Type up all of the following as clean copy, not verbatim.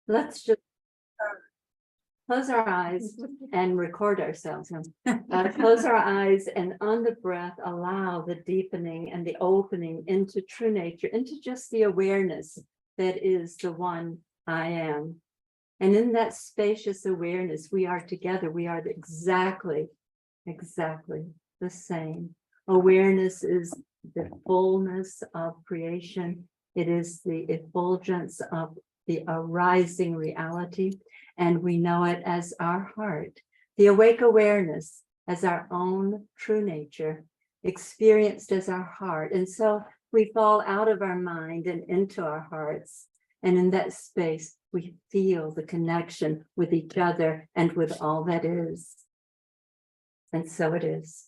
Let's just close our eyes and record ourselves. Close our eyes and on the breath, allow the deepening and the opening into true nature, into just the awareness that is the one I am. And in that spacious awareness, we are together. We are exactly the same. Awareness is the fullness of creation. It is the effulgence of the arising reality. And we know it as our heart, the awake awareness as our own true nature, experienced as our heart. And so we fall out of our mind and into our hearts. And in that space, we feel the connection with each other and with all that is. And so it is.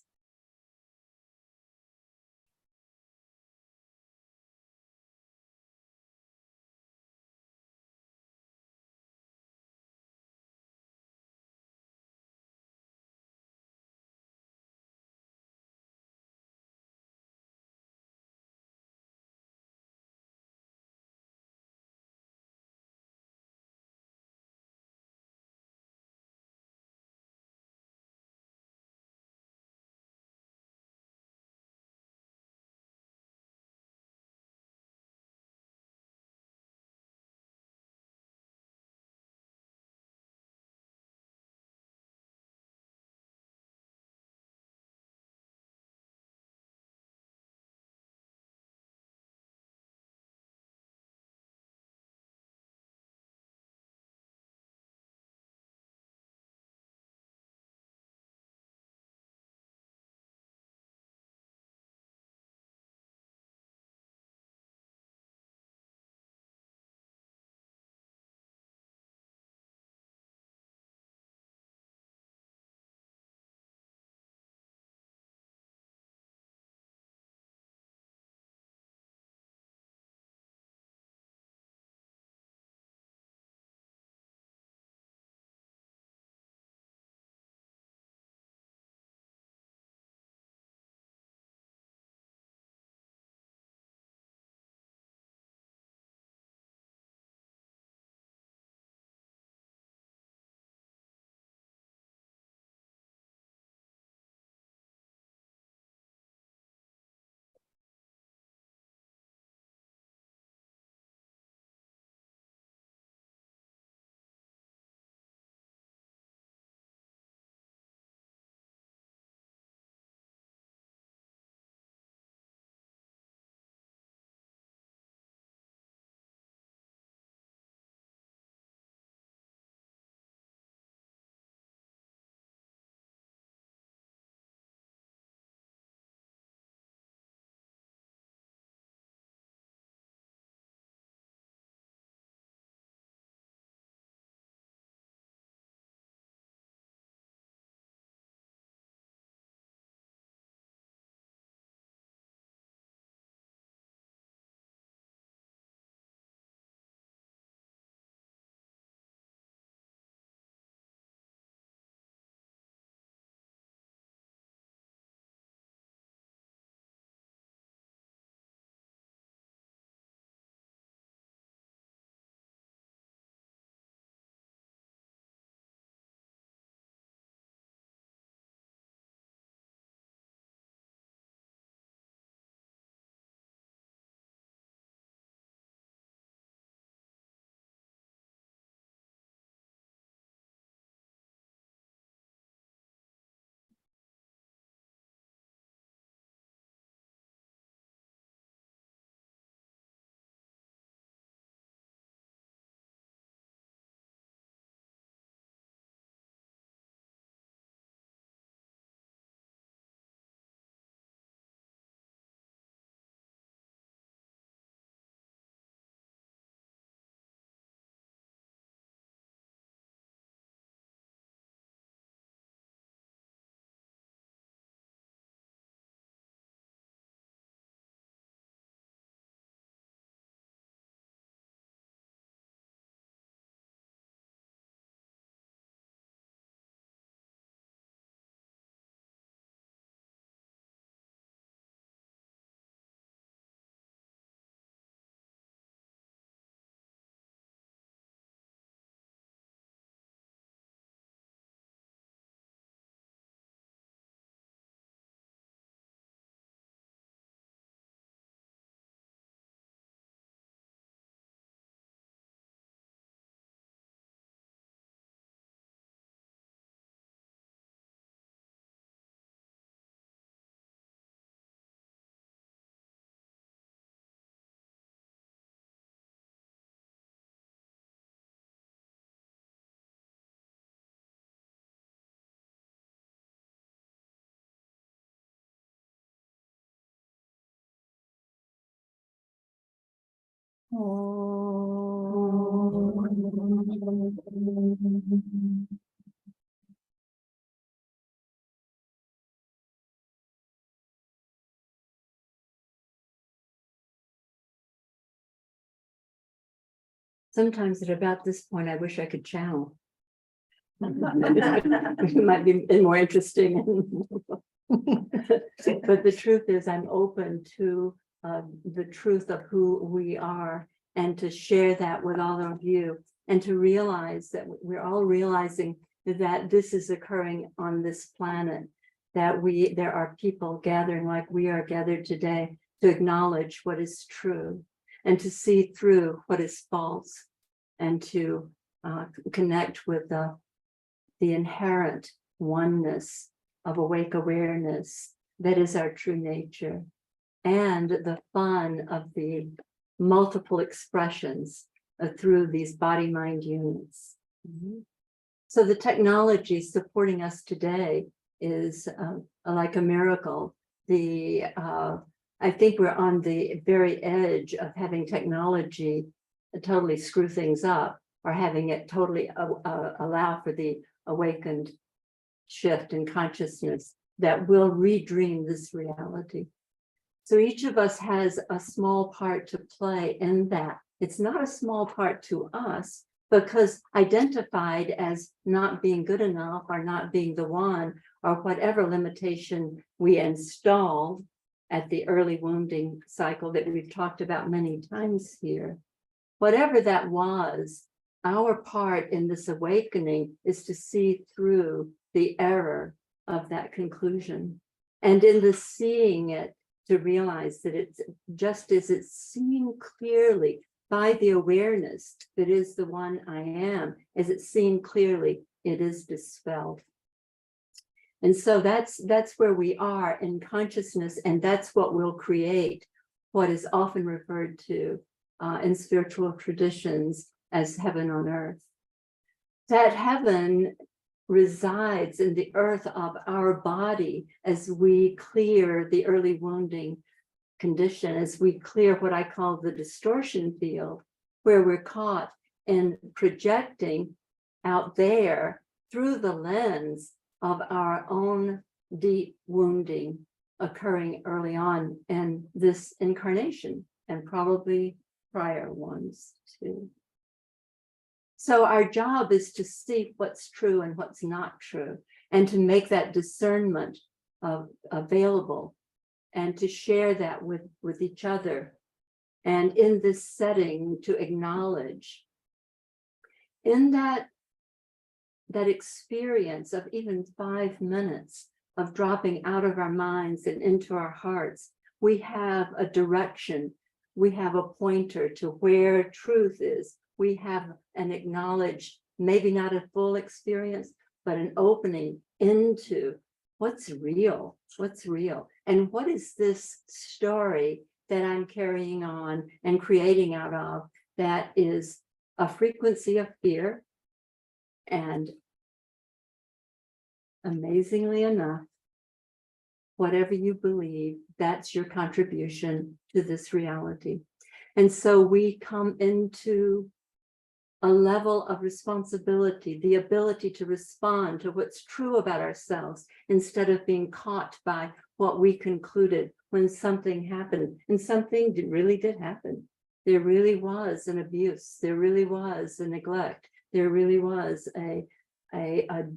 Sometimes at about this point, I wish I could channel. It might be more interesting. But the truth is, I'm open to the truth of who we are, and to share that with all of you, and to realize that we're all realizing that this is occurring on this planet, that there are people gathering like we are gathered today to acknowledge what is true and to see through what is false, and to connect with the inherent oneness of awake awareness that is our true nature, and the fun of the multiple expressions through these body-mind units. So the technology supporting us today is like a miracle. I think we're on the very edge of having technology totally screw things up, or having it totally allow for the awakened shift in consciousness that will redream this reality. So each of us has a small part to play in that. It's not a small part to us, because identified as not being good enough, or not being the one, or whatever limitation we installed at the early wounding cycle that we've talked about many times here, whatever that was, our part in this awakening is to see through the error of that conclusion. And in the seeing it, to realize that it's just as it's seen clearly by the awareness that is the one I am, as it's seen clearly, it is dispelled. And so that's where we are in consciousness, and that's what will create what is often referred to in spiritual traditions as heaven on earth. That heaven resides in the earth of our body as we clear the early wounding condition, as we clear what I call the distortion field, where we're caught in projecting out there through the lens of our own deep wounding occurring early on in this incarnation, and probably prior ones too. So our job is to see what's true and what's not true, and to make that discernment available, and to share that with each other. And in this setting, to acknowledge in that experience of even 5 minutes of dropping out of our minds and into our hearts, we have a direction, we have a pointer to where truth is. We have an acknowledged, maybe not a full experience, but an opening into what's real, and what is this story that I'm carrying on and creating out of that is a frequency of fear. And amazingly enough, whatever you believe, that's your contribution to this reality. And so we come into a level of responsibility, the ability to respond to what's true about ourselves, instead of being caught by what we concluded when something happened. And something really did happen. There really was an abuse. There really was a neglect. There really was a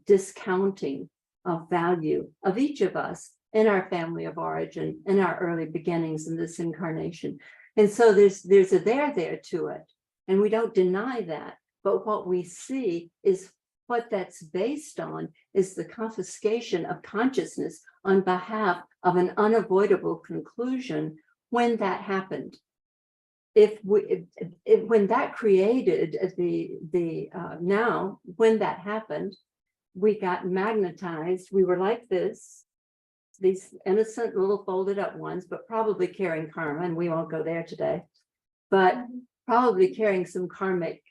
discounting of value of each of us in our family of origin, in our early beginnings in this incarnation. And so there's a there to it. And we don't deny that, but what we see is what that's based on is the confiscation of consciousness on behalf of an unavoidable conclusion when that happened. When that created when that happened, we got magnetized. We were like this, these innocent little folded up ones, but probably carrying karma, and we won't go there today, but probably carrying some karmic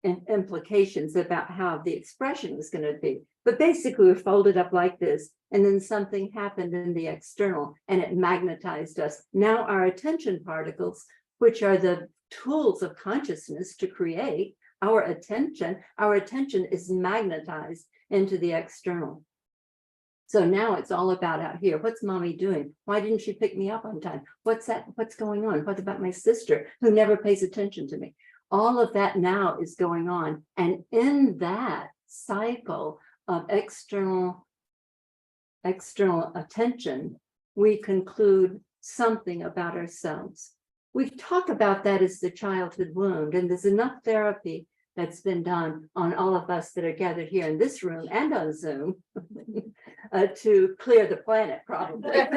implications about how the expression was going to be. But basically we're folded up like this, and then something happened in the external and it magnetized us. Now our attention particles, which are the tools of consciousness to create, our attention is magnetized into the external. So now it's all about out here. What's mommy doing? Why didn't she pick me up on time? What's that? What's going on? What about my sister who never pays attention to me? All of that now is going on. And in that cycle of external attention, we conclude something about ourselves. We talk about that as the childhood wound, and there's enough therapy that's been done on all of us that are gathered here in this room and on Zoom to clear the planet, probably. Why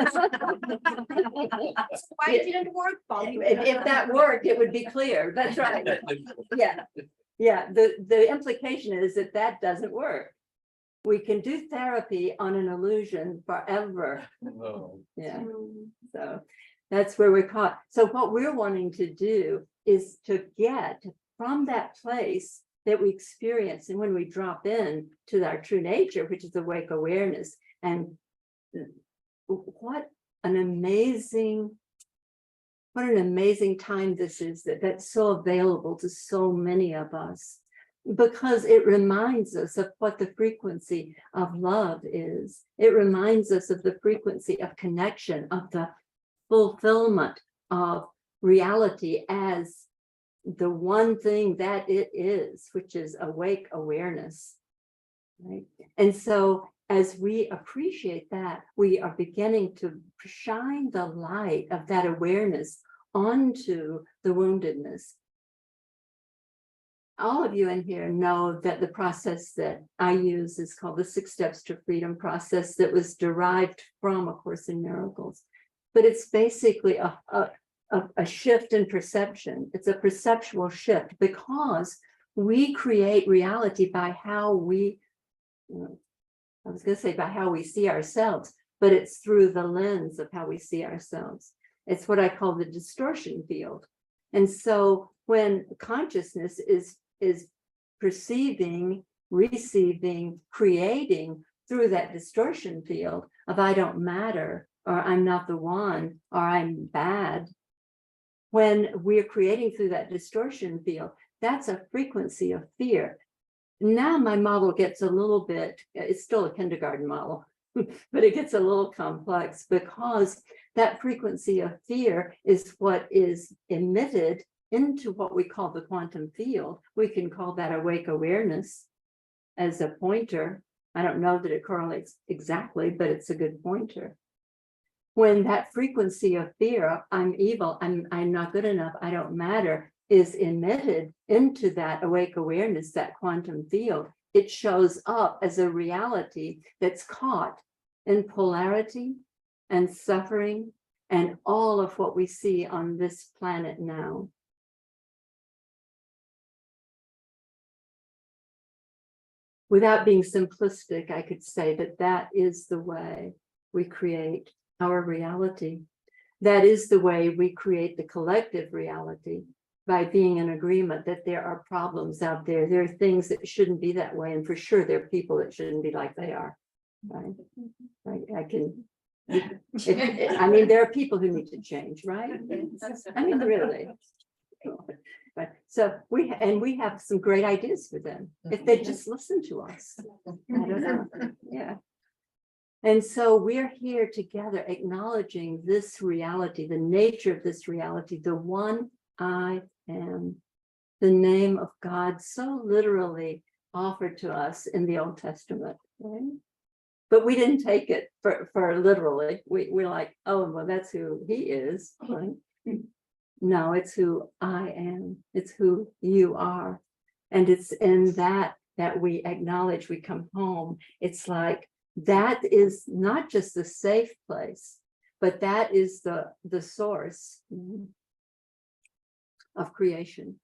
it didn't work, Pali? If that worked, it would be clear. That's right. Yeah. The implication is that that doesn't work. We can do therapy on an illusion forever. Oh. Yeah. So that's where we're caught. So what we're wanting to do is to get from that place that we experience, and when we drop in to our true nature, which is awake awareness, and what an amazing time this is, that's so available to so many of us, because it reminds us of what the frequency of love is. It reminds us of the frequency of connection, of the fulfillment of reality as the one thing that it is, which is awake awareness, right? And so as we appreciate that, we are beginning to shine the light of that awareness onto the woundedness. All of you in here know that the process that I use is called the 6 Steps to Freedom process, that was derived from A Course in Miracles. But it's basically a shift in perception. It's a perceptual shift, because we create reality by how we, I was going to say by how we see ourselves, but it's through the lens of how we see ourselves. It's what I call the distortion field. And so when consciousness is perceiving, receiving, creating through that distortion field of I don't matter, or I'm not the one, or I'm bad, when we're creating through that distortion field, that's a frequency of fear. Now my model gets a little bit, it's still a kindergarten model, but it gets a little complex, because that frequency of fear is what is emitted into what we call the quantum field. We can call that awake awareness as a pointer. I don't know that it correlates exactly, but it's a good pointer. When that frequency of fear, I'm evil, I'm not good enough, I don't matter, is emitted into that awake awareness, that quantum field, it shows up as a reality that's caught in polarity and suffering and all of what we see on this planet now. Without being simplistic, I could say that that is the way we create our reality. That is the way we create the collective reality, by being in agreement that there are problems out there. There are things that shouldn't be that way. And for sure, there are people that shouldn't be like they are. Right? I mean, there are people who need to change, right? I mean, really. But so we have some great ideas for them if they just listen to us. I don't know. Yeah. And so we're here together acknowledging this reality, the nature of this reality, the one I am, the name of God, so literally offered to us in the Old Testament. Right? But we didn't take it for literally. We're like, oh, well, that's who he is. Right? No, it's who I am. It's who you are. And it's in that we acknowledge, we come home. It's like, that is not just the safe place, but that is the source of creation.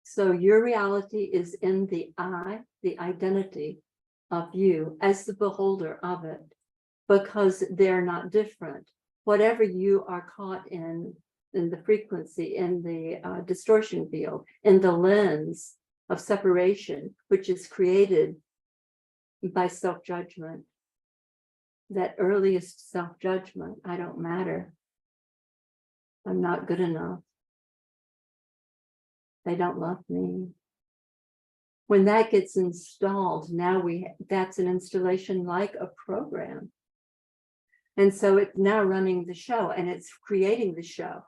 So your reality is in the I, the identity of you as the beholder of it, because they're not different. Whatever you are caught in the frequency, in the distortion field, in the lens of separation, which is created by self-judgment, that earliest self-judgment, I don't matter, I'm not good enough, They don't love me. When that gets installed, now that's an installation like a program. And so it's now running the show, and it's creating the show.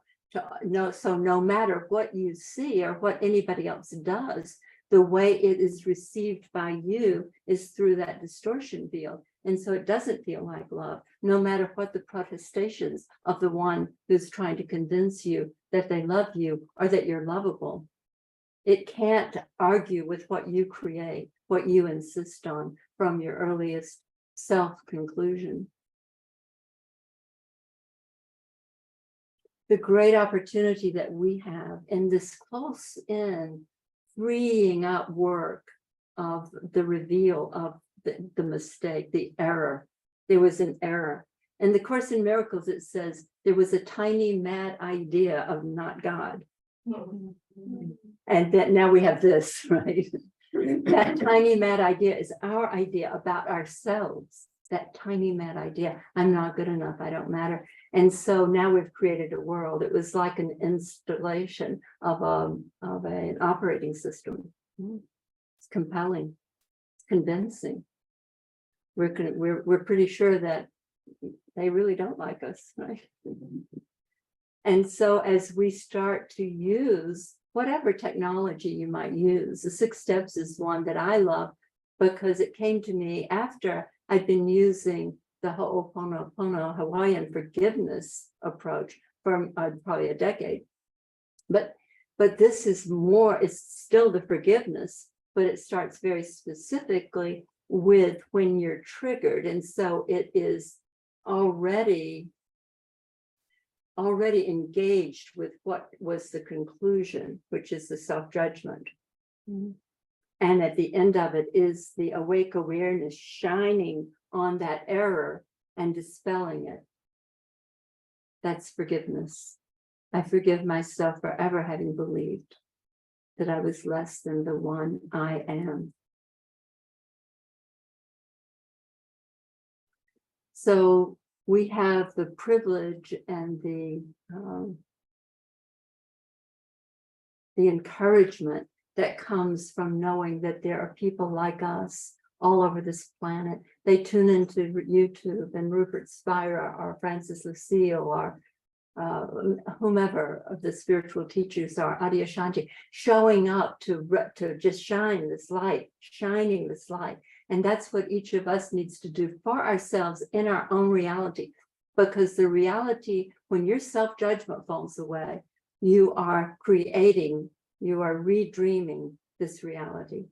So no matter what you see or what anybody else does, the way it is received by you is through that distortion field. And so it doesn't feel like love, no matter what the protestations of the one who's trying to convince you that they love you or that you're lovable. It can't argue with what you create, what you insist on from your earliest self-conclusion. The great opportunity that we have in this close in, freeing up work of the reveal of the mistake, the error. There was an error. In the Course in Miracles, it says there was a tiny mad idea of not God. And that now we have this, right? That tiny mad idea is our idea about ourselves. That tiny mad idea, I'm not good enough, I don't matter. And so now we've created a world. It was like an installation of an operating system. It's compelling, it's convincing. We're pretty sure that they really don't like us, right? And so as we start to use whatever technology you might use, the 6 steps is one that I love because it came to me after I'd been using the Ho'oponopono Hawaiian forgiveness approach for probably a decade. But this is more, it's still the forgiveness, but it starts very specifically with when you're triggered. And so it is already engaged with what was the conclusion, which is the self-judgment. And at the end of it is the awake awareness shining on that error and dispelling it. That's forgiveness. I forgive myself for ever having believed that I was less than the one I am. So we have the privilege and the encouragement that comes from knowing that there are people like us all over this planet. They tune into YouTube, and Rupert Spira or Francis Lucille or whomever of the spiritual teachers are, Adyashanti, showing up to just shine this light, shining this light. And that's what each of us needs to do for ourselves in our own reality. Because the reality, when your self-judgment falls away, you are creating, you are redreaming this reality.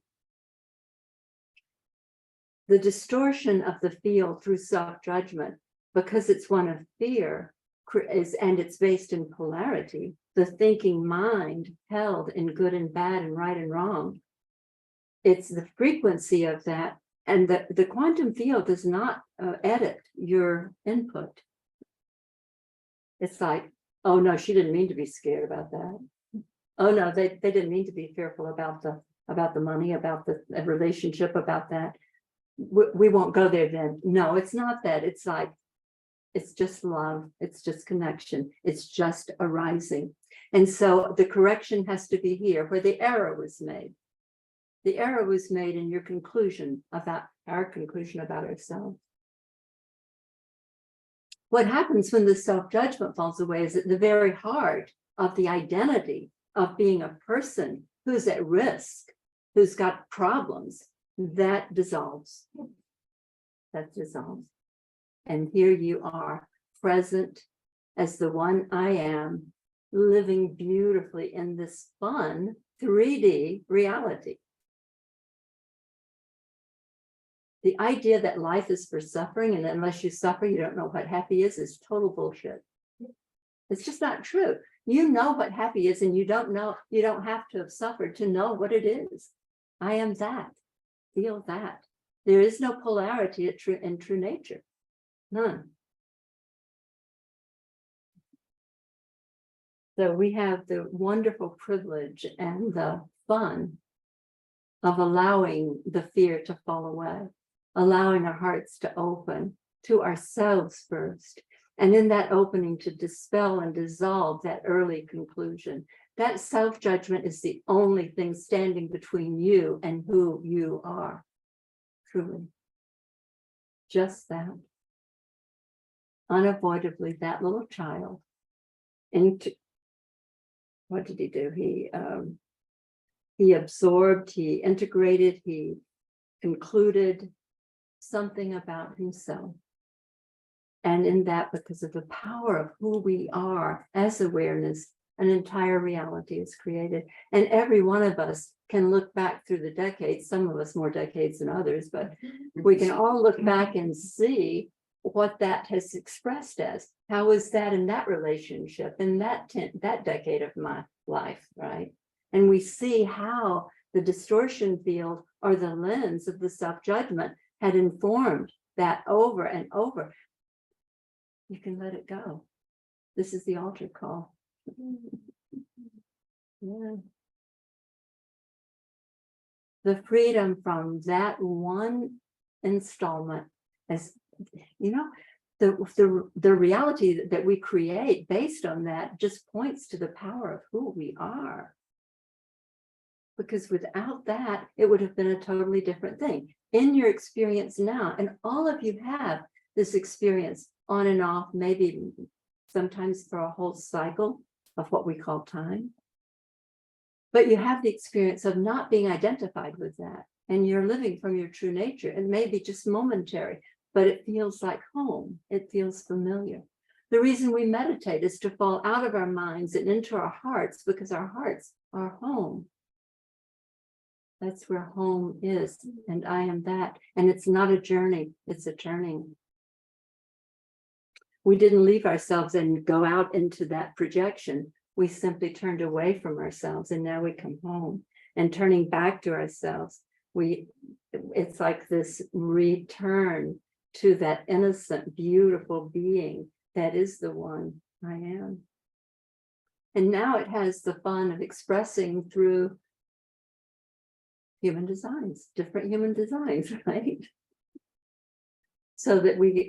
The distortion of the field through self-judgment, because it's one of fear, and it's based in polarity, the thinking mind held in good and bad and right and wrong. It's the frequency of that. And the quantum field does not edit your input. It's like, oh no, she didn't mean to be scared about that. Oh no, they didn't mean to be fearful about the money, about the relationship, about that. We won't go there then. No, it's not that. It's like, it's just love. It's just connection. It's just arising. And so the correction has to be here where the error was made. The error was made in your conclusion about our conclusion about ourselves. What happens when the self-judgment falls away is at the very heart of the identity of being a person who's at risk, who's got problems, that dissolves. That dissolves. And here you are, present as the one I am, living beautifully in this fun 3D reality. The idea that life is for suffering, and unless you suffer, you don't know what happy is total bullshit. It's just not true. You know what happy is, and you don't know, you don't have to have suffered to know what it is. I am that. Feel that. There is no polarity in true nature. None. So we have the wonderful privilege and the fun of allowing the fear to fall away, allowing our hearts to open to ourselves first. And in that opening to dispel and dissolve that early conclusion, that self-judgment is the only thing standing between you and who you are, truly. Just that. Unavoidably, that little child, into what did he do? He absorbed, he integrated, he concluded something about himself. And in that, because of the power of who we are as awareness, an entire reality is created. And every one of us can look back through the decades, some of us more decades than others, but we can all look back and see what that has expressed as. How is that in that relationship, in that decade of my life, right? And we see how the distortion field or the lens of the self-judgment had informed that over and over. You can let it go. This is the altar call. Yeah. The freedom from that one installment, as you know, the reality that we create based on that just points to the power of who we are. Because without that, it would have been a totally different thing. In your experience now, and all of you have this experience on and off, maybe sometimes for a whole cycle of what we call time. But you have the experience of not being identified with that. And you're living from your true nature. It may be just momentary, but it feels like home. It feels familiar. The reason we meditate is to fall out of our minds and into our hearts, because our hearts are home. That's where home is. And I am that. And it's not a journey, it's a turning. We didn't leave ourselves and go out into that projection. We simply turned away from ourselves, and now we come home. And turning back to ourselves, it's like this return to that innocent, beautiful being that is the one I am. And now it has the fun of expressing through human designs, different human designs, right? So that we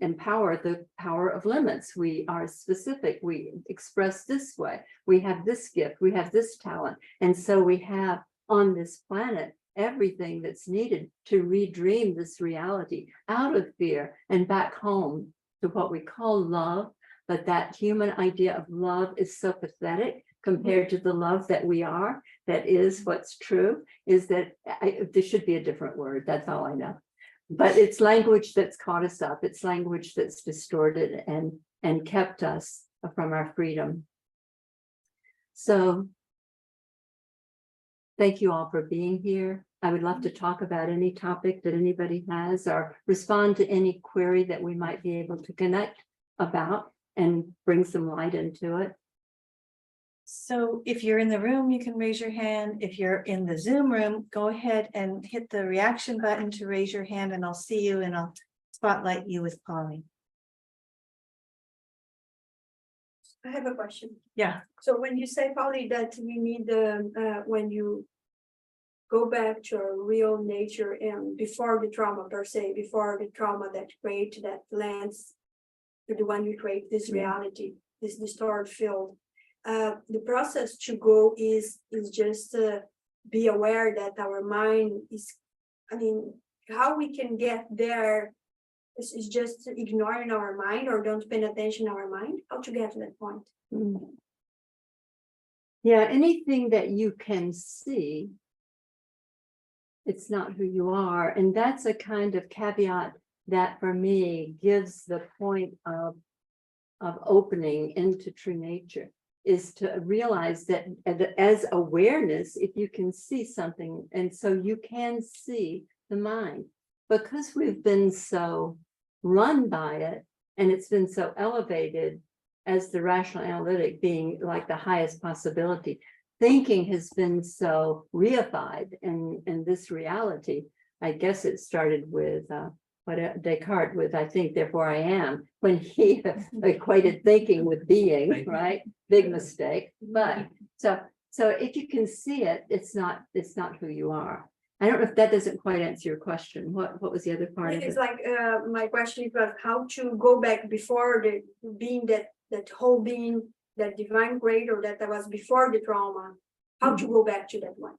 empower the power of limits. We are specific. We express this way. We have this gift. We have this talent. And so we have on this planet everything that's needed to redream this reality out of fear and back home to what we call love. But that human idea of love is so pathetic compared to the love that we are, that is what's true, is that there should be a different word. That's all I know. But it's language that's caught us up. It's language that's distorted and kept us from our freedom. So thank you all for being here. I would love to talk about any topic that anybody has or respond to any query that we might be able to connect about and bring some light into it. So if you're in the room, you can raise your hand. If you're in the Zoom room, go ahead and hit the reaction button to raise your hand, and I'll see you and I'll spotlight you with Pali. I have a question. Yeah. So when you say, Pali, that we need when you go back to our real nature and before the trauma per se, before the trauma that create that lens to the one you create this reality, this distorted field. The process to go is just be aware that our mind is, I mean, how we can get there is just ignoring our mind or don't pay attention to our mind, how to get to that point. Yeah, anything that you can see, it's not who you are. And that's a kind of caveat that for me gives the point of opening into true nature, is to realize that as awareness, if you can see something, and so you can see the mind, because we've been so run by it, and it's been so elevated as the rational analytic being like the highest possibility. Thinking has been so reified in this reality. I guess it started with Descartes with, I think, therefore I am, when he equated thinking with being, right? Big mistake. But so if you can see it, it's not who you are. I don't know if that doesn't quite answer your question. What was the other part of It's it? like, my question is about how to go back before the being that whole being, that divine creator that was before the trauma. How to go back to that one?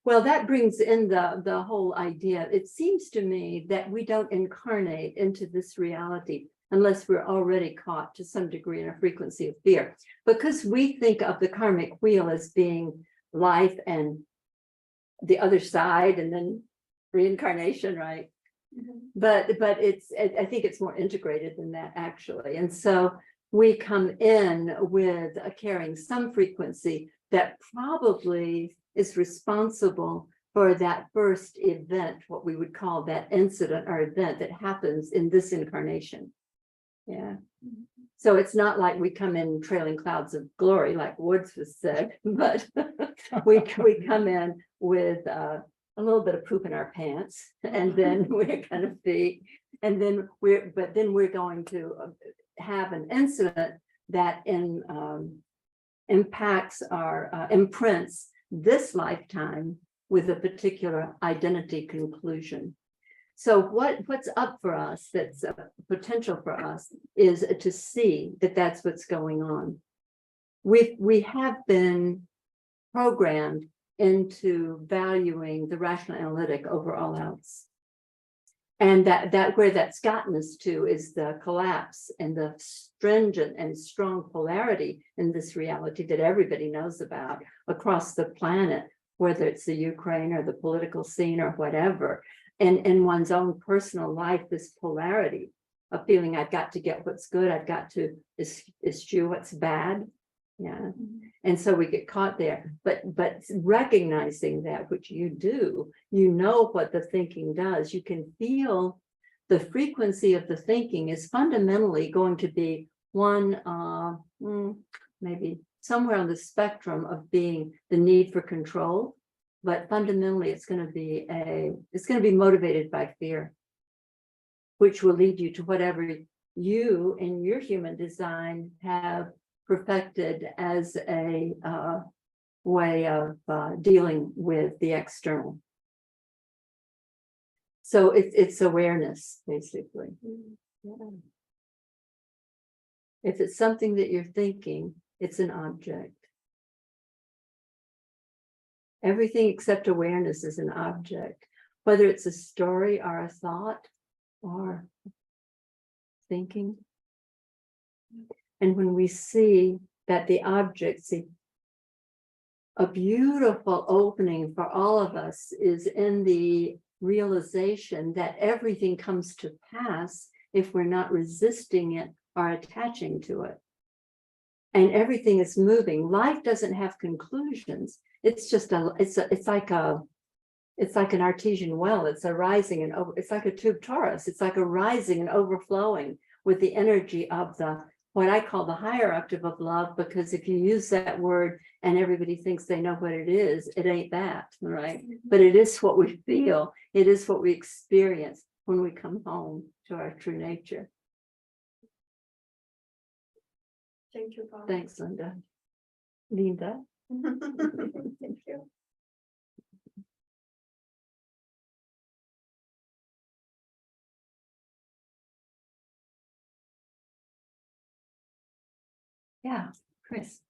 Well, that brings in the whole idea. It seems to me that we don't incarnate into this reality unless we're already caught to some degree in a frequency of fear, because we think of the karmic wheel as being life and the other side and then reincarnation, right? But I think it's more integrated than that, actually. And so we come in with carrying some frequency that probably is responsible for that first event, what we would call that incident or event that happens in this incarnation. Yeah. So it's not like we come in trailing clouds of glory, like Woods was said, but we come in with a little bit of poop in our pants, and then we're going to be, and then we're going to have an incident that impacts our imprints this lifetime with a particular identity conclusion. So what's up for us, that's a potential for us, is to see that that's what's going on. We have been programmed into valuing the rational analytic over all else. And that where that's gotten us to is the collapse and the stringent and strong polarity in this reality that everybody knows about across the planet, whether it's the Ukraine or the political scene or whatever. And in one's own personal life, this polarity of feeling I've got to get what's good, I've got to eschew what's bad. Yeah. And so we get caught there. But recognizing that, which you do, you know what the thinking does. You can feel the frequency of the thinking is fundamentally going to be one, maybe somewhere on the spectrum of being the need for control. But fundamentally, it's going to be motivated by fear, which will lead you to whatever you in your human design have perfected as a way of dealing with the external. So it's awareness, basically. Yeah. If it's something that you're thinking, it's an object. Everything except awareness is an object, whether it's a story or a thought or thinking. And when we see that the object, see, a beautiful opening for all of us is in the realization that everything comes to pass if we're not resisting it or attaching to it. And everything is moving. Life doesn't have conclusions. It's just it's like an artesian well. It's a rising and over, it's like a tube torus. It's like a rising and overflowing with the energy of what I call the higher octave of love, because if you use that word and everybody thinks they know what it is, it ain't that, right? But it is what we feel. It is what we experience when we come home to our true nature. Thank you, Paul. Thanks, Linda. Linda. Thank you. Yeah, Chris.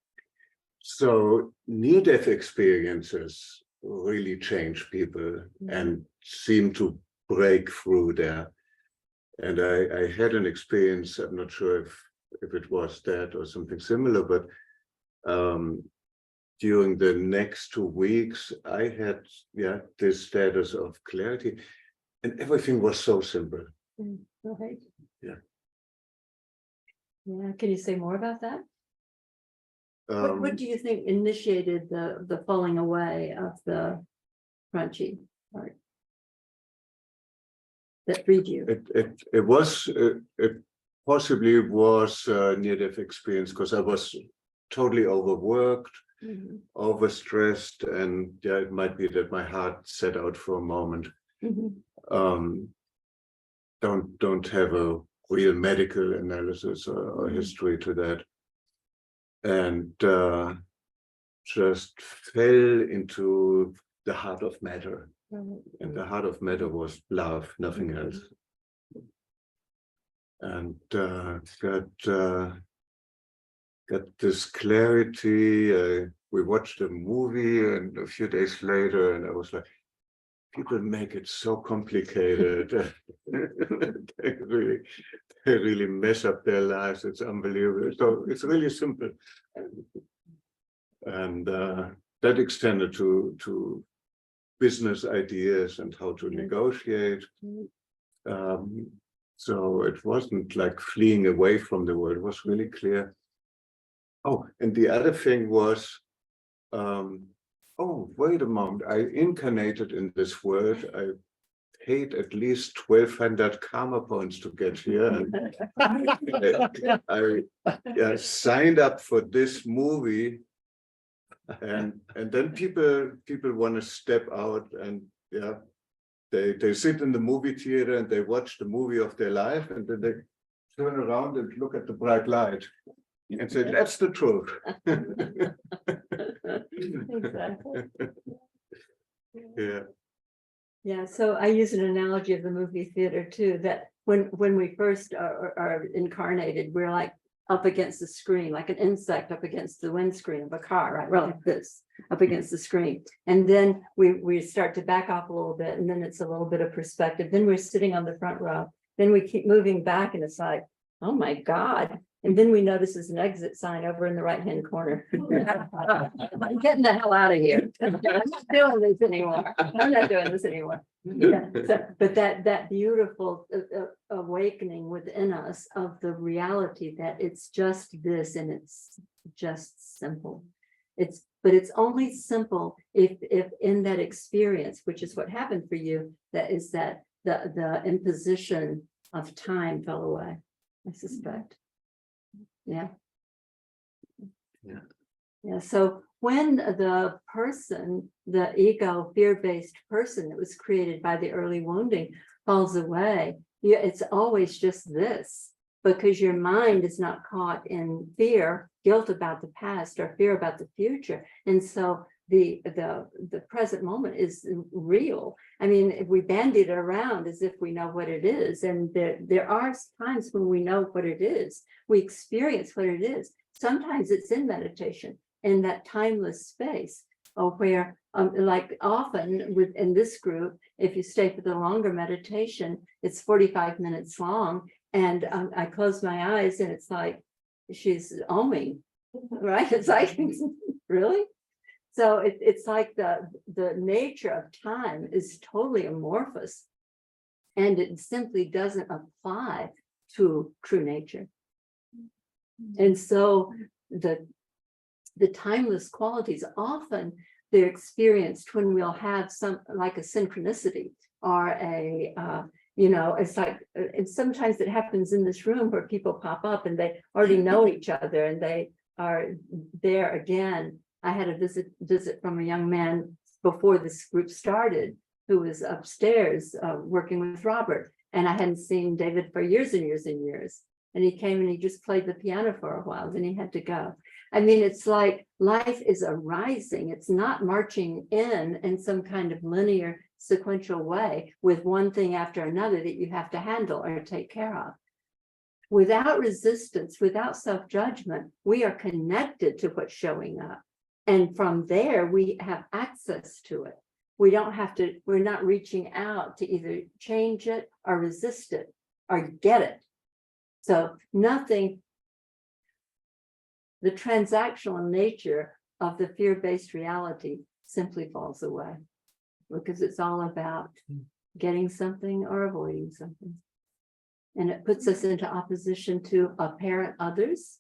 So near-death experiences really change people and seem to break through there. And I had an experience, I'm not sure if it was that or something similar, but during the next 2 weeks, I had this status of clarity, and everything was so simple. Right. Yeah. Yeah. Can you say more about that? Um, What do you think initiated the falling away of the crunchy part that freed you? It possibly was a near-death experience because I was totally overworked, overstressed, and it might be that my heart set out for a moment. Don't have a real medical analysis or history to that, and just fell into the heart of matter. And the heart of matter was love, nothing else. And got this clarity. We watched a movie, and a few days later, and I was like, people make it so complicated. they really mess up their lives. It's unbelievable. So it's really simple. And that extended to business ideas and how to negotiate. So it wasn't like fleeing away from the world. It was really clear. Oh, and the other thing was, oh, wait a moment. I incarnated in this world. I paid at least 1,200 karma points to get here. And I signed up for this movie. And then people want to step out, and they sit in the movie theater and they watch the movie of their life, and then they turn around and look at the bright light and say, that's the truth. Exactly. Yeah. Yeah, so I use an analogy of the movie theater too, that when we first are incarnated, we're like up against the screen, like an insect up against the windscreen of a car, right? We're like this, up against the screen. And then we start to back off a little bit, and then it's a little bit of perspective. Then we're sitting on the front row. Then we keep moving back, and it's like, oh my God. And then we notice there's an exit sign over in the right-hand corner. I'm getting the hell out of here. I'm not doing this anymore. I'm not doing this anymore. Yeah, but that beautiful awakening within us of the reality that it's just this, and it's just simple. But it's only simple if in that experience, which is what happened for you, that is that the imposition of time fell away, I suspect. Yeah. So when the person, the ego, fear-based person that was created by the early wounding falls away, it's always just this, because your mind is not caught in fear, guilt about the past, or fear about the future. And so the present moment is real. I mean, if we bandy it around as if we know what it is, and there are times when we know what it is, we experience what it is. Sometimes it's in meditation, in that timeless space, or where, like often within this group, if you stay for the longer meditation, it's 45 minutes long, and I close my eyes, and it's like she's oming, right? It's like, really? So it's like the nature of time is totally amorphous, and it simply doesn't apply to true nature. And so the timeless qualities, often they're experienced when we'll have some, like a synchronicity, or a it's like, and sometimes it happens in this room where people pop up and they already know each other, and they are there again. I had a visit from a young man before this group started, who was upstairs working with Robert, and I hadn't seen David for years and years and years. And he came and he just played the piano for a while, then he had to go. I mean, it's like life is arising. It's not marching in some kind of linear sequential way with one thing after another that you have to handle or take care of. Without resistance, without self-judgment, we are connected to what's showing up. And from there, we have access to it. We don't have to, we're not reaching out to either change it or resist it or get it. So nothing, the transactional nature of the fear-based reality simply falls away, because it's all about getting something or avoiding something. And it puts us into opposition to apparent others,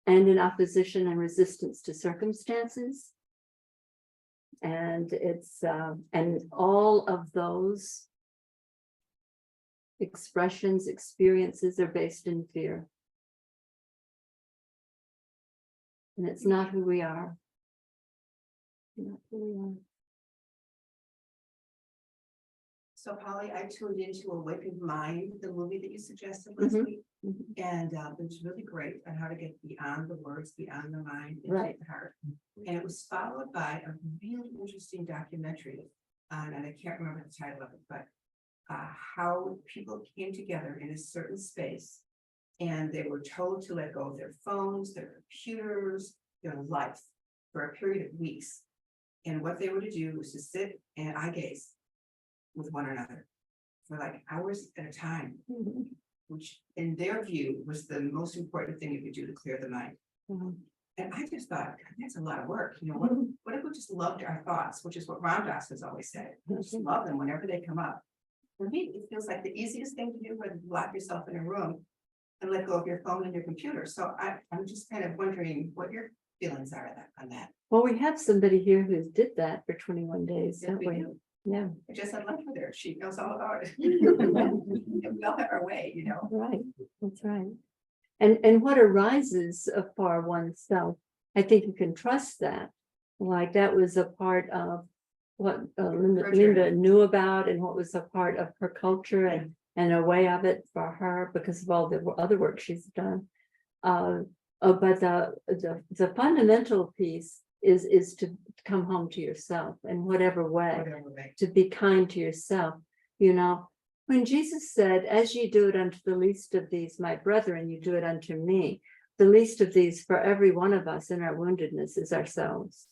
and in opposition and resistance to circumstances. And it's and all of those expressions, experiences are based in fear. And it's not who we are. Not who we are. So Polly, I tuned into Awakened Mind, the movie that you suggested last week. And it was really great on how to get beyond the words, beyond the mind, into Right. the heart. And it was followed by a really interesting documentary and I can't remember the title of it, but how people came together in a certain space and they were told to let go of their phones, their computers, their life for a period of weeks. And what they were to do was to sit and eye gaze with one another for like hours at a time, which in their view was the most important thing you could do to clear the mind. And I just thought, God, that's a lot of work. You know, what if we just loved our thoughts, which is what Ram Dass has always said. Just love them whenever they come up. For me, it feels like the easiest thing to do was lock yourself in a room and let go of your phone and your computer. So I'm just kind of wondering what your feelings are on that. Well, we have somebody here who did that for 21 days, Yes, don't we we? do. Yeah, I just had lunch with her. She knows all about it. We all have our way, you know. right, that's right. And what arises for oneself, I think you can trust that. Like that was a part of what Linda knew about and what was a part of her culture and a way of it for her because of all the other work she's done. But the fundamental piece is to come home to yourself in whatever way, to be kind to yourself. You know, when Jesus said, as ye do it unto the least of these, my brethren, you do it unto me. The least of these for every one of us in our woundedness is ourselves.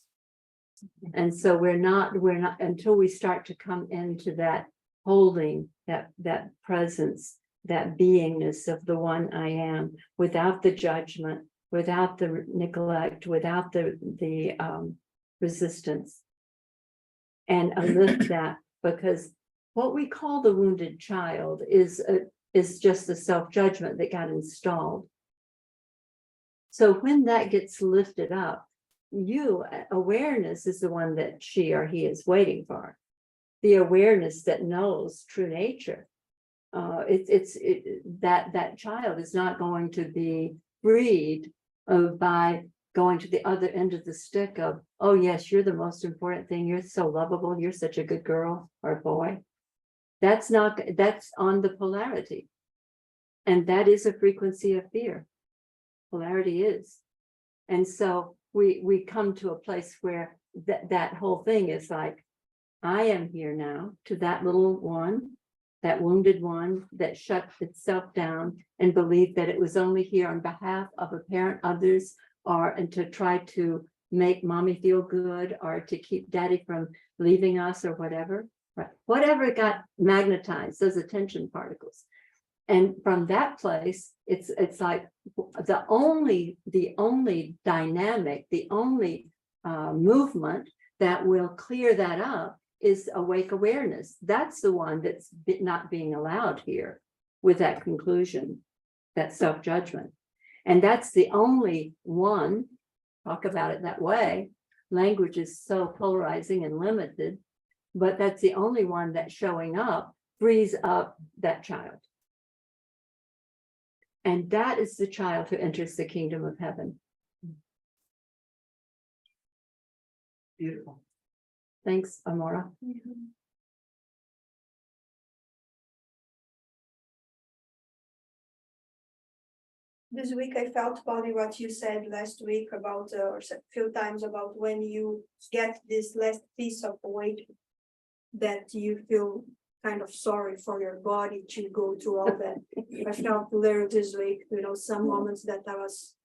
And so we're not until we start to come into that holding, that presence, that beingness of the one I am, without the judgment, without the neglect, without the resistance, and lift that, because what we call the wounded child is just the self-judgment that got installed. So when that gets lifted up, awareness is the one that she or he is waiting for. The awareness that knows true nature. That child is not going to be freed by going to the other end of the stick of, oh yes, you're the most important thing. You're so lovable. You're such a good girl or boy. That's on the polarity. And that is a frequency of fear. Polarity is. And so we come to a place where that whole thing is like, I am here now to that little one, that wounded one that shut itself down and believed that it was only here on behalf of a parent, others, and to try to make mommy feel good or to keep daddy from leaving us or whatever. Right? Whatever got magnetized, those attention particles. And from that place, it's like the only dynamic, the only movement that will clear that up is awake awareness. That's the one that's not being allowed here with that conclusion, that self-judgment. And that's the only one, talk about it that way. Language is so polarizing and limited, but that's the only one that showing up frees up that child. And that is the child who enters the kingdom of heaven. Beautiful. Thanks, Amora. This week I felt probably what you said last week about, or a few times about when you get this last piece of weight that you feel kind of sorry for your body to go through all that. I felt later this week, some moments that I was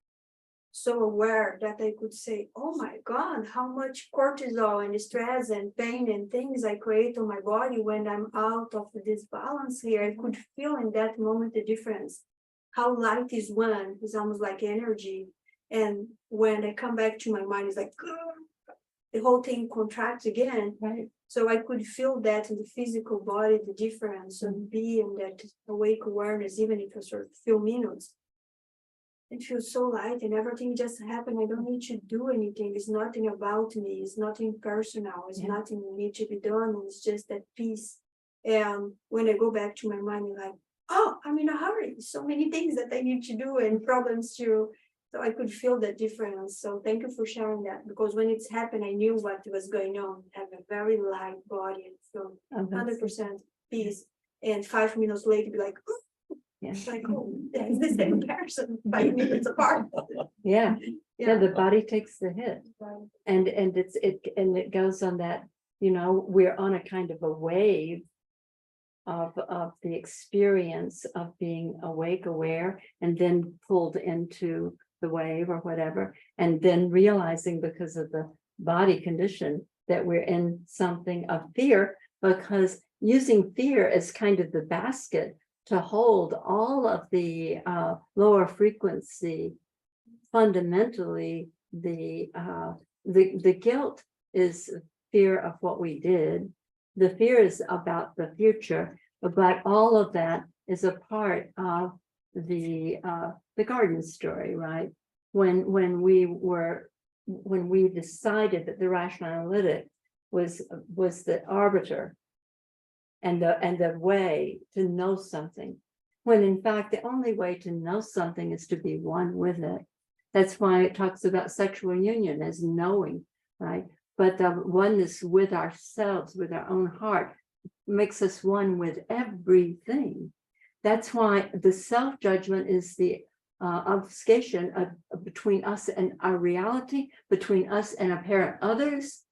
so aware that I could say, oh my God, how much cortisol and stress and pain and things I create on my body when I'm out of this balance here. I could feel in that moment the difference. How light is one is almost like energy. And when I come back to my mind, it's like, the whole thing contracts again. Right. So I could feel that in the physical body, the difference and be in that awake awareness, even if it's for a few minutes. It feels so light and everything just happened. I don't need to do anything. It's nothing about me. It's nothing personal. It's nothing need to be done. It's just that peace. And when I go back to my mind, I'm like, oh, I'm in a hurry. So many things that I need to do and problems to. So I could feel that difference. So thank you for sharing that, because when it's happened, I knew what was going on. I have a very light body and feel 100% peace. And 5 minutes later, be like, it's like, oh, that's the same person 5 minutes apart. Yeah, the body takes the hit, Right. and it goes on that we're on a kind of a wave of the experience of being awake, aware, and then pulled into the wave or whatever, and then realizing because of the body condition that we're in something of fear, because using fear as kind of the basket to hold all of the lower frequency, fundamentally the guilt is fear of what we did. The fear is about the future, but all of that is a part of the garden story, right? When we decided that the rational analytic was the arbiter and the way to know something, when in fact the only way to know something is to be one with it. That's why it talks about sexual union as knowing, right? But the oneness with ourselves, with our own heart, makes us one with everything. That's why the self-judgment is the obfuscation between us and our reality, between us and apparent others,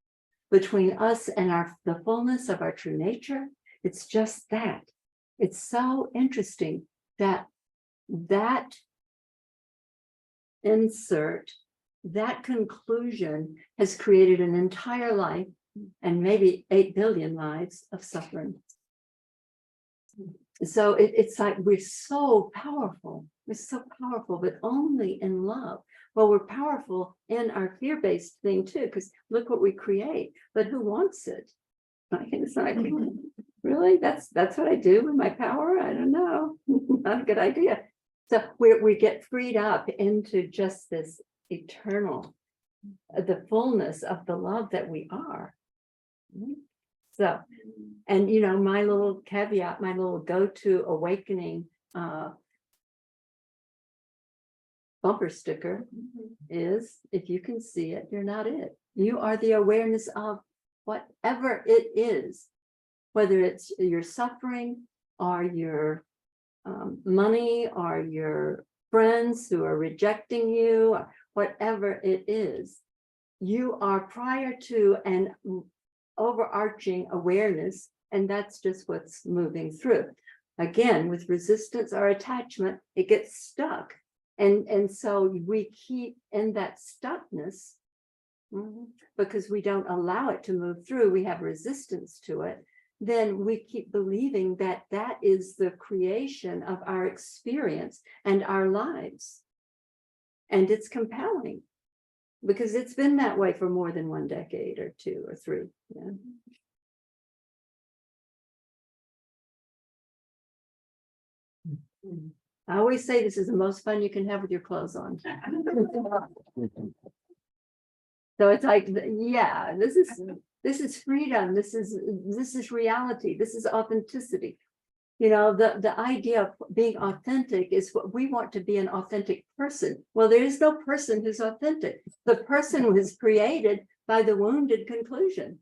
between us and the fullness of our true nature. It's just that. It's so interesting that insert, that conclusion has created an entire life and maybe 8 billion lives of suffering. So it's like we're so powerful. We're so powerful, but only in love. Well, we're powerful in our fear-based thing too, because look what we create. But who wants it? It's like, really? That's what I do with my power? I don't know. Not a good idea. So we get freed up into just this eternal, the fullness of the love that we are. So, and my little caveat, my little go-to awakening bumper sticker is, if you can see it, you're not it. You are the awareness of whatever it is, whether it's your suffering or your money or your friends who are rejecting you, or whatever it is. You are prior to an overarching awareness, and that's just what's moving through. Again, with resistance or attachment, it gets stuck. And so we keep in that stuckness because we don't allow it to move through. We have resistance to it. Then we keep believing that that is the creation of our experience and our lives. And it's compelling because it's been that way for more than 1 decade or 2 or 3. Yeah. I always say this is the most fun you can have with your clothes on. So it's like, yeah, this is freedom. This is reality. This is authenticity. The idea of being authentic is what we want to be, an authentic person. Well, there is no person who's authentic. The person was created by the wounded conclusion.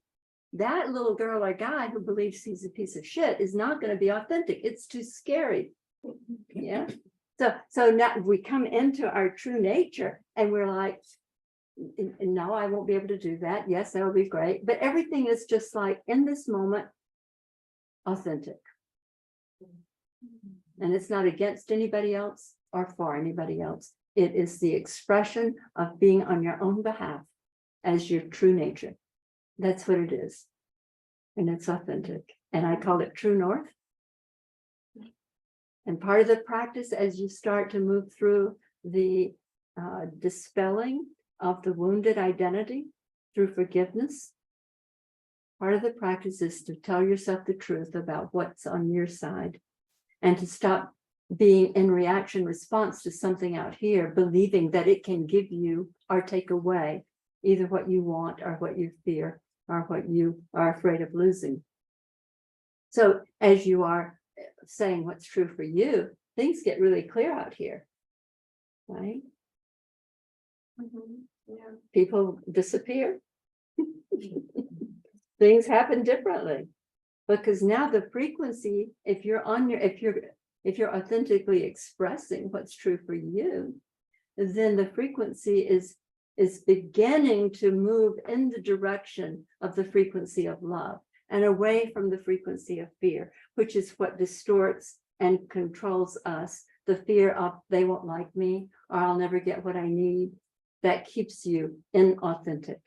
That little girl or guy who believes he's a piece of shit is not going to be authentic. It's too scary. Yeah. So now we come into our true nature and we're like, no, I won't be able to do that. Yes, that would be great. But everything is just like in this moment, authentic. And it's not against anybody else or for anybody else. It is the expression of being on your own behalf as your true nature. That's what it is. And it's authentic. And I call it true north. And part of the practice, as you start to move through the dispelling of the wounded identity through forgiveness, part of the practice is to tell yourself the truth about what's on your side and to stop being in reaction response to something out here, believing that it can give you or take away either what you want or what you fear or what you are afraid of losing. So as you are saying what's true for you, things get really clear out here, right? Yeah. People disappear. Things happen differently because now the frequency, if you're authentically expressing what's true for you, then the frequency is is beginning to move in the direction of the frequency of love and away from the frequency of fear, which is what distorts and controls us. The fear of they won't like me, or I'll never get what I need, that keeps you inauthentic.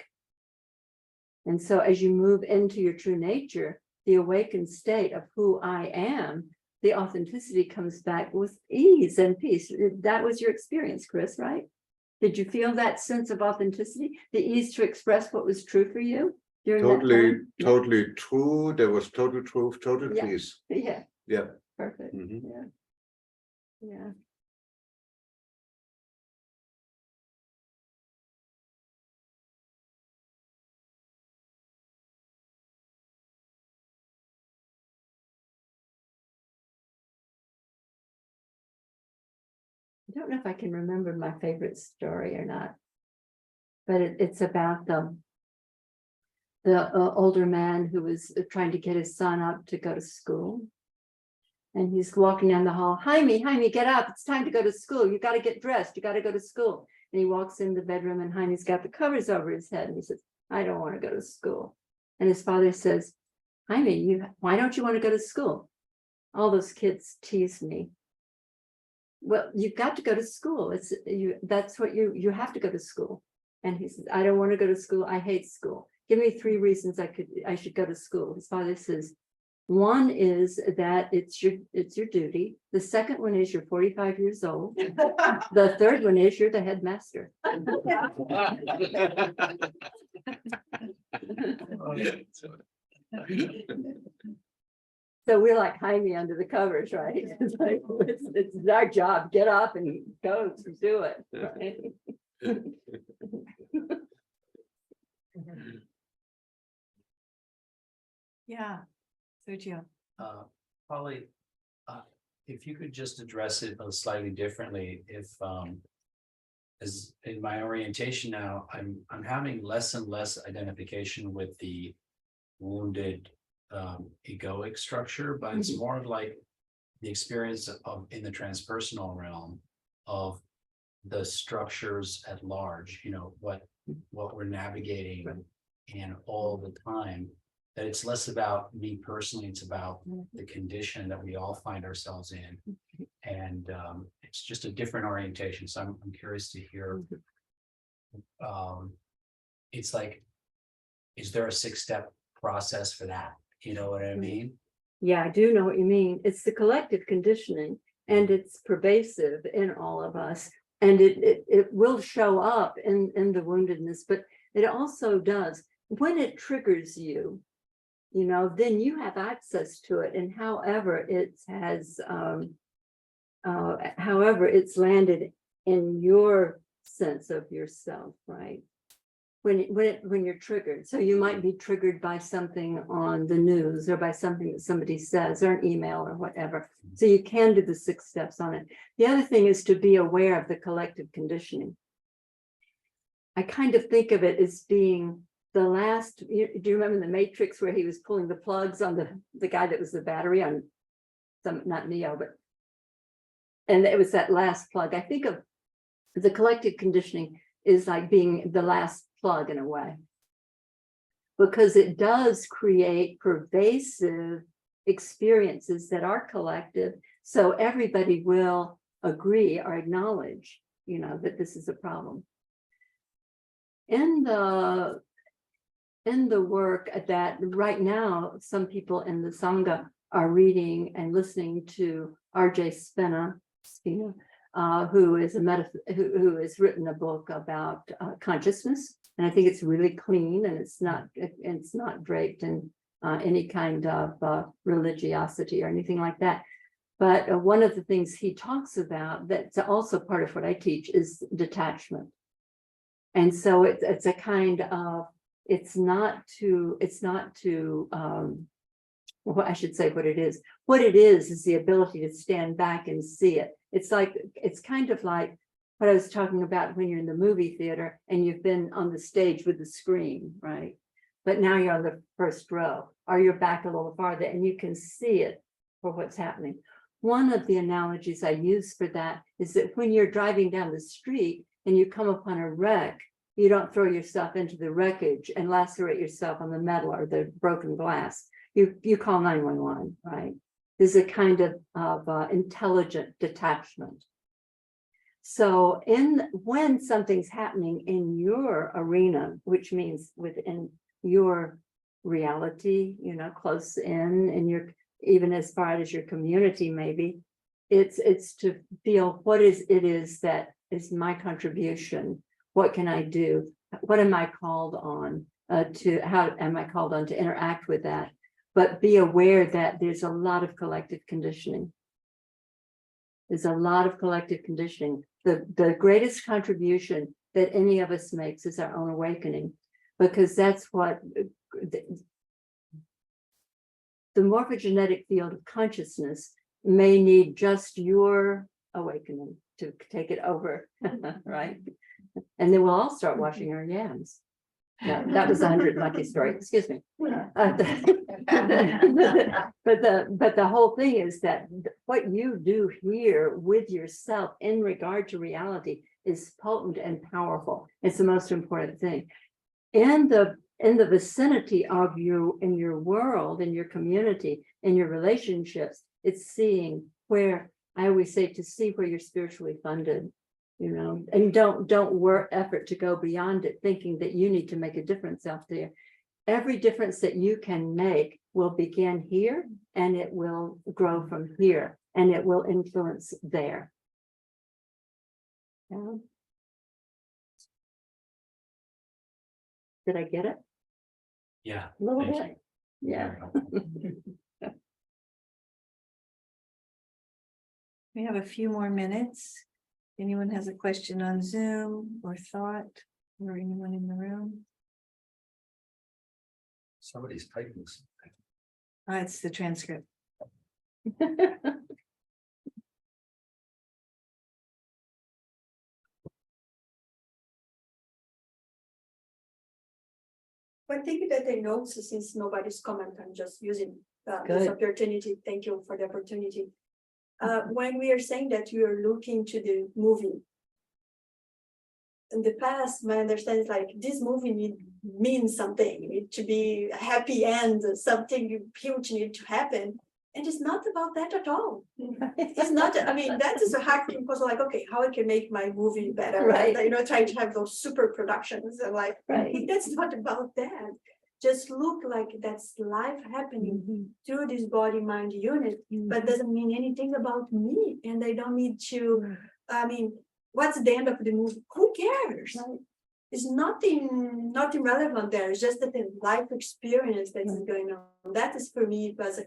And so as you move into your true nature, the awakened state of who I am, the authenticity comes back with ease and peace. That was your experience, Chris, right? Did you feel that sense of authenticity, the ease to express what was true for you during that Totally, time? totally true. There was total truth, total Yeah. peace. Yeah, Yeah. perfect. Mhm. Yeah. Yeah. I don't know if I can remember my favorite story or not, but it's about the older man who was trying to get his son up to go to school. And he's walking down the hall, Jaime, get up. It's time to go to school. You got to get dressed. You got to go to school. And he walks in the bedroom and Jaime's got the covers over his head. And he says, I don't want to go to school. And his father says, Jaime, why don't you want to go to school? All those kids tease me. Well, you've got to go to school. That's what you have to go to school. And he says, I don't want to go to school. I hate school. Give me 3 reasons I should go to school. His father says, one is that it's your duty. The second one is you're 45 years old. The third one is you're the headmaster. So we're like Jaime under the covers, right? It's like, it's our job. Get up and go to do it. Right? Yeah, Sergio. Probably, if you could just address it slightly differently, if as in my orientation now, I'm having less and less identification with the wounded egoic structure, but it's more of like the experience of in the transpersonal realm of the structures at large, you know, what we're navigating and all the time. That it's less about me personally, it's about the condition that we all find ourselves in. And it's just a different orientation. So I'm curious to hear, it's like, is there a 6-step process for that? You know what I mean? Yeah, I do know what you mean. It's the collective conditioning and it's pervasive in all of us. And it will show up in the woundedness, but it also does when it triggers you, you know, then you have access to it. And however it's landed in your sense of yourself, right? When you're triggered. So you might be triggered by something on the news or by something that somebody says or an email or whatever. So you can do the 6 steps on it. The other thing is to be aware of the collective conditioning. I kind of think of it as being the last, do you remember the Matrix where he was pulling the plugs on the guy that was the battery on some, not Neo, but, and it was that last plug. I think of the collective conditioning is like being the last plug in a way, because it does create pervasive experiences that are collective. So everybody will agree or acknowledge, you know, that this is a problem. In the work that right now, some people in the Sangha are reading and listening to R.J. Spina, who has written a book about consciousness, and I think it's really clean and it's not draped in any kind of religiosity or anything like that. But one of the things he talks about that's also part of what I teach is detachment, and so it's a kind of it's not to well, I should say what it is. What it is the ability to stand back and see it. It's kind of like what I was talking about when you're in the movie theater and you've been on the stage with the screen, right? But now you're on the first row, or you're back a little farther and you can see it for what's happening. One of the analogies I use for that is that when you're driving down the street and you come upon a wreck, You don't throw yourself into the wreckage and lacerate yourself on the metal or the broken glass. You call 911, right? There's a kind of intelligent detachment. So when something's happening in your arena, which means within your reality, close in your, even as far as your community, maybe, it's to feel what it is that is my contribution. What can I do? What am I called on how am I called on to interact with that? But be aware that there's a lot of collective conditioning. There's a lot of collective conditioning. The greatest contribution that any of us makes is our own awakening, because that's what the morphogenetic field of consciousness may need just your awakening to take it over, right? And then we'll all start washing our yams. No, that was 100 lucky story. Excuse me. But the whole thing is that what you do here with yourself in regard to reality is potent and powerful. It's the most important thing. In the vicinity of you, in your world, in your community, in your relationships, it's seeing where, I always say, to see where you're spiritually funded. And don't work effort to go beyond it, thinking that you need to make a difference out there. Every difference that you can make will begin here, and it will grow from here, and it will influence there. Yeah. Did I get it? Yeah. A little thank bit. you. Yeah. We have a few more minutes. Anyone has a question on Zoom or thought, or anyone in the room? Somebody's typing something. It's the transcript. One thing that I noticed, since nobody's comment, I'm just using this Good. opportunity. Thank you for the opportunity. When we are saying that you are looking to the movie, in the past, my understanding is like this movie means something. It need to be a happy end, something huge need to happen. And it's not about that at all. It's not, I mean, that is a hard thing because like, okay, how I can make my movie better, Right. and, trying to have those super productions and like, Right. that's not about that. Just look like that's life happening through this body mind unit, but doesn't mean anything about me. And I don't need to, I mean, what's the end of the movie? Who cares? Right. It's nothing relevant there. It's just that the life experience that is going on. That is for me, it was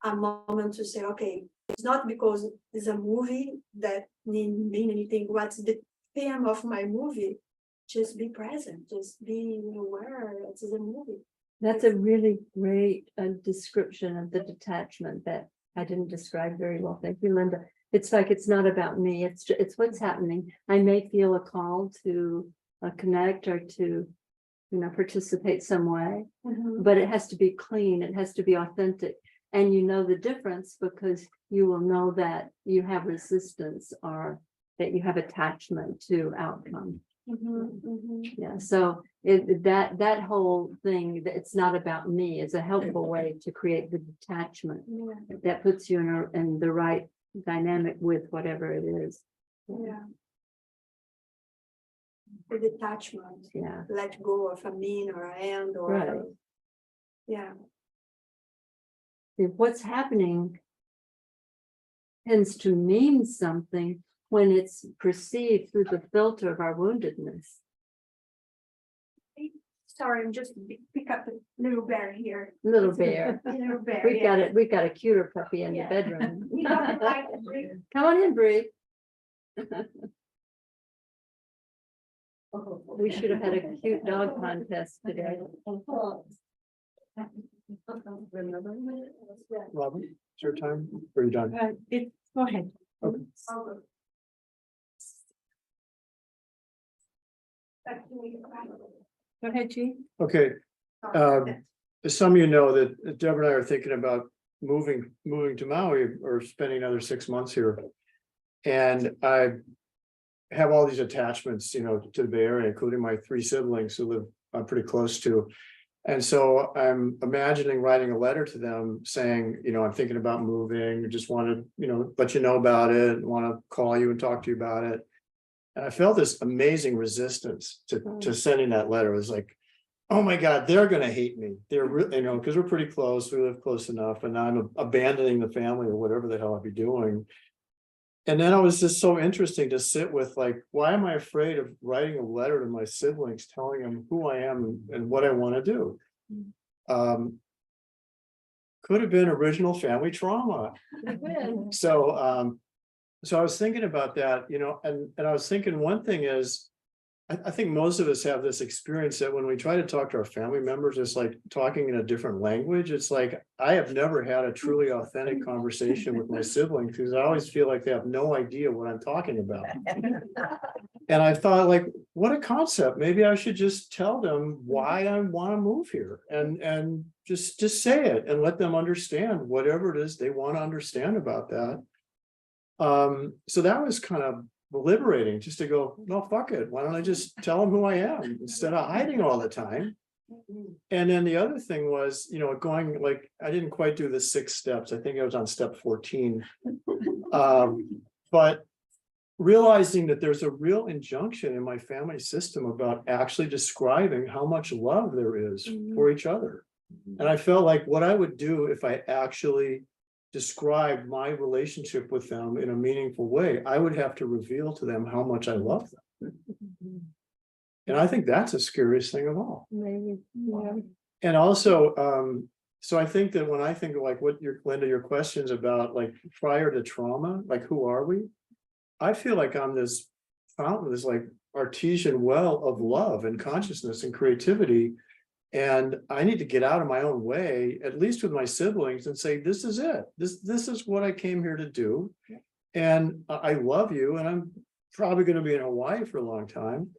a moment to say, okay, it's not because it's a movie that mean anything. What's the theme of my movie? Just be present, just be aware it's a movie. That's a really great description of the detachment that I didn't describe very well. Thank you, Linda. It's like, it's not about me. It's what's happening. I may feel a call to connect or to, participate some way, but it has to be clean. It has to be authentic. And you know the difference because you will know that you have resistance or that you have attachment to outcome. Yeah, so that whole thing, it's not about me, is a helpful way to create the detachment that puts you in the right dynamic with whatever it is. Yeah. The detachment, Yeah, let go of a mean or a end or right. yeah. If what's happening tends to mean something when it's perceived through the filter of our woundedness. Sorry, I'm just pick up the little bear here. Little bear. Little bear. We've got it. We've got a cuter puppy in the Yeah. bedroom. You know, like, Come on in, Bree. We should have had a cute dog contest today. Robin, it's your time. Or are you done? Go ahead. Okay. Go ahead, G. Okay, as some of you know that Deborah and I are thinking about moving to Maui or spending another 6 months here. And I have all these attachments, you know, to the Bay Area, including my 3 siblings who live I'm pretty close to. And so I'm imagining writing a letter to them saying, you know, I'm thinking about moving, just want to, you know, let you know about it, want to call you and talk to you about it. And I felt this amazing resistance to sending that letter. It was like, oh my God, they're going to hate me. They're really, you know, because we're pretty close, we live close enough, and I'm abandoning the family or whatever the hell I'd be doing. And then it was just so interesting to sit with, like, why am I afraid of writing a letter to my siblings, telling them who I am and what I want to do? Could have been original family trauma. So, so I was thinking about that, you know, and I was thinking one thing is, I think most of us have this experience that when we try to talk to our family members, it's like talking in a different language. It's like, I have never had a truly authentic conversation with my siblings because I always feel like they have no idea what I'm talking about. And I thought, like, what a concept. Maybe I should just tell them why I want to move here and just say it and let them understand whatever it is they want to understand about that. So that was kind of liberating, just to go, no, fuck it. Why don't I just tell them who I am instead of hiding all the time? And then the other thing was, you know, going, like, I didn't quite do the 6 steps. I think I was on step 14. But realizing that there's a real injunction in my family system about actually describing how much love there is for each other. And I felt like what I would do if I actually describe my relationship with them in a meaningful way, I would have to reveal to them how much I love them. And I think that's the scariest thing of all. Maybe, yeah. And also, so I think that when I think of like what Linda, your questions about, like, prior to trauma, like, who are we? I feel like I'm this fountain, this like artesian well of love and consciousness and creativity. And I need to get out of my own way, at least with my siblings, and say, this is it. This is what I came here to do. And I love you. And I'm probably going to be in Hawaii for a long time.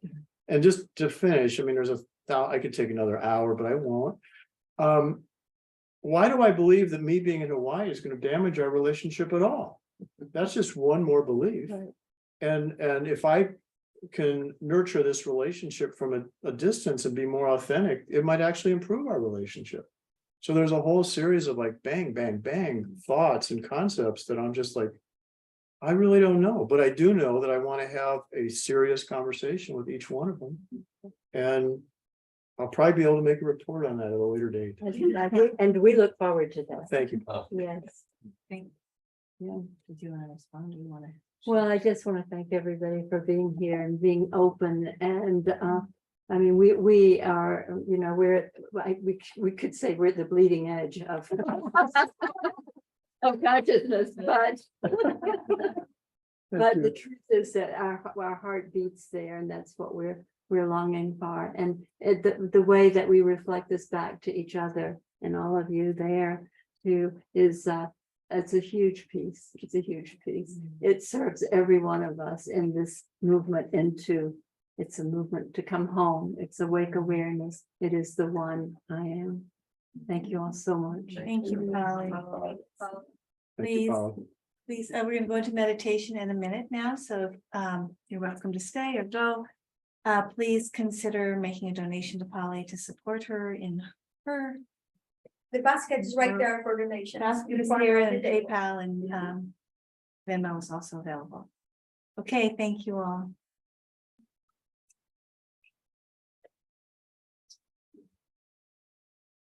And just to finish, I mean, I could take another hour, but I won't. Why do I believe that me being in Hawaii is going to damage our relationship at all? That's just one more belief. Right. And if I can nurture this relationship from a distance and be more authentic, it might actually improve our relationship. So there's a whole series of like bang, bang, bang thoughts and concepts that I'm just like, I really don't know, but I do know that I want to have a serious conversation with each one of them. And I'll probably be able to make a report on that at a later date. And we look forward to that. Thank you. Yes. Thank- Yeah. Did you want to respond? Do you want to? Well, I just want to thank everybody for being here and being open. And I mean, we are, you know, we could say we're at the bleeding edge of of consciousness, but the truth is that our heart beats there, and that's what we're longing for. And the way that we reflect this back to each other and all of you there too is it's a huge piece. It's a huge piece. It serves every one of us in this movement it's a movement to come home. It's awake awareness. It is the one I am. Thank you all so much. Thank you, Polly. Thank you, Paula. Please, we're going to go into meditation in a minute now, so you're welcome to stay or go. Please consider making a donation to Polly to support her in her The basket is right there for donations. basket is here, and PayPal and Venmo is also available. Okay, thank you all.